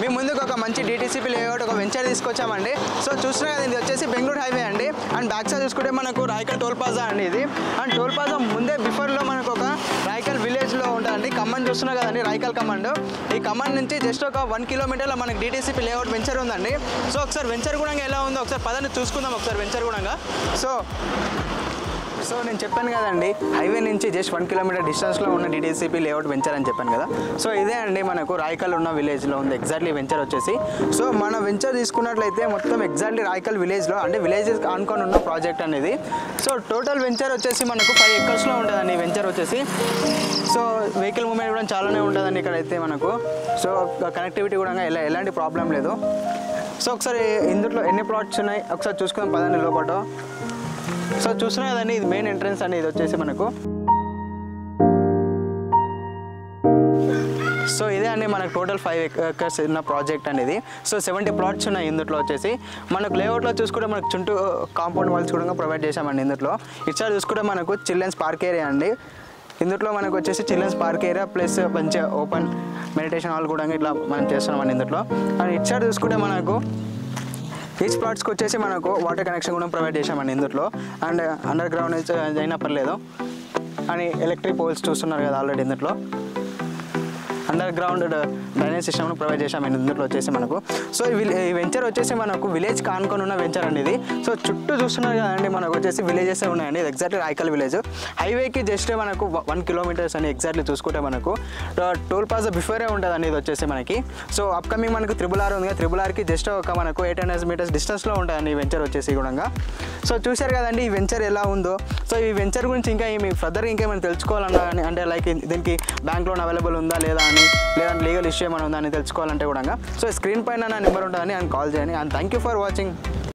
మీ ముందుకు ఒక మంచి DTCP లేఅవుట్ ఒక వెంచర్ తీసుకొచ్చామండి. సో చూస్తున్నా కదా, ఇది వచ్చేసి బెంగళూరు హైవే అండి. అండ్ బ్యాక్ సైడ్ చూసుకుంటే మనకు రాయకల్ టోల్ ప్లాజా అండి ఇది. అండ్ టోల్ ప్లాజా ముందే బిఫోర్లో మనకు ఒక రాయకల్ విలేజ్లో ఉంటుందండి. ఖమ్మం చూస్తున్నా కదండి, రాయకల్ కమాండ్. ఈ ఖమ్మం నుంచి జస్ట్ ఒక 1 కిలోమీటర్లో మనకి DTCP లేఅవుట్ వెంచర్ ఉందండి. సో ఒకసారి వెంచర్ కూడా ఎలా ఉందో ఒకసారి పదండి చూసుకుందాం ఒకసారి వెంచర్ కూడా. సో నేను చెప్పాను కదండి, హైవే నుంచి జస్ట్ 1 కిలోమీటర్ డిస్టెన్స్లో ఉన్న DTCP లేఅవుట్ వెంచర్ అని చెప్పాను కదా. సో ఇదే అండి మనకు రాయకల్ ఉన్న విలేజ్లో ఉంది ఎగ్జాక్ట్లీ వెంచర్ వచ్చేసి. సో మన వెంచర్ తీసుకున్నట్లయితే మొత్తం ఎగ్జాక్ట్లీ రాయకల్ విలేజ్లో అంటే విలేజెస్ ఆనుకొని ఉన్న ప్రాజెక్ట్ అనేది. సో టోటల్ వెంచర్ వచ్చేసి మనకు 5 ఎకర్స్లో ఉంటుందండి వెంచర్ వచ్చేసి. సో వెహికల్ మూవ్మెంట్ కూడా చాలానే ఉంటుందండి ఇక్కడైతే మనకు. సో కనెక్టివిటీ కూడా ఎలాంటి ప్రాబ్లం లేదు. సో ఒకసారి ఇందులో ఎన్ని ప్లాట్స్ ఉన్నాయి ఒకసారి చూసుకుందాం పదండి లోపల. సో చూస్తున్నా కదండి, ఇది మెయిన్ ఎంట్రన్స్ అండి. ఇది వచ్చేసి మనకు సో ఇదే అండి మనకు టోటల్ 5 ఎకర్స్ ఉన్న ప్రాజెక్ట్ అనేది. సో 70 ప్లాట్స్ ఉన్నాయి ఇందులో వచ్చేసి. మనకు లేఅవుట్లో చూసుకుంటే మనకు చుట్టూ కాంపౌండ్ వాల్స్ కూడా ప్రొవైడ్ చేశామండి ఇందులో. ఇటు చూసుకుంటే మనకు చిల్డ్రన్స్ పార్క్ ఏరియా అండి. ఇందులో మనకు వచ్చేసి చిల్డ్రన్స్ పార్క్ ఏరియా ప్లస్ మంచిగా ఓపెన్ మెడిటేషన్ హాల్ కూడా ఇట్లా మనం చేస్తున్నామండి ఇందులో. అండ్ ఇటు సైడ్ చూసుకుంటే మనకు ఈచ్ ప్లాట్స్కి వచ్చేసి మనకు వాటర్ కనెక్షన్ కూడా ప్రొవైడ్ చేసామండి ఇందులో. అండ్ అండర్ గ్రౌండ్ అయినా పర్లేదు. అని ఎలక్ట్రిక్ పోల్స్ చూస్తున్నారు కదా ఆల్రెడీ ఇందులో. అండర్ గ్రౌండ్ డ్రైనేజ్ సిస్టమ్ను ప్రొవైడ్ చేసామండి ఇందులో వచ్చేసి మనకు. సో ఈ వెంచర్ వచ్చేసి మనకు విలేజ్ కానుకొని ఉన్న వెంచర్ అండి ఇది. సో చుట్టూ చూస్తున్నారు కదండి మనకు వచ్చేసి విలేజెస్ ఉన్నాయండి. ఇది ఎగ్జాక్ట్లీ రాయకల్ విలేజ్. హైవేకి జస్ట్ మనకు 1 కిలోమీటర్స్ అని ఎగ్జాక్ట్లీ చూసుకుంటే మనకు టోల్ ప్లాజా బిఫోరే ఉంటుందండి ఇది వచ్చేసి మనకి. సో అప్కమింగ్ మనకు RRR ఉంది. RRRకి జస్ట్ ఒక మనకు 800 మీటర్స్ డిస్టెన్స్లో ఉంటుందండి ఈ వెంచర్ వచ్చేసి కూడా. సో చూశారు కదండి ఈ వెంచర్ ఎలా ఉందో. సో ఈ వెంచర్ గురించి ఇంకా ఫర్దర్ ఇంకేమైనా తెలుసుకోవాలన్నా కానీ అంటే లైక్ దీనికి బ్యాంక్ లోన్ అవైలబుల్ ఉందా లేదా అని, లేదంటే లీగల్ ఇష్యూ ఏమైనా ఉందా అని తెలుసుకోవాలంటే కూడా సో స్క్రీన్ పైన నా నెంబర్ ఉంటుందని కాల్ చేయండి. And thank you for watching.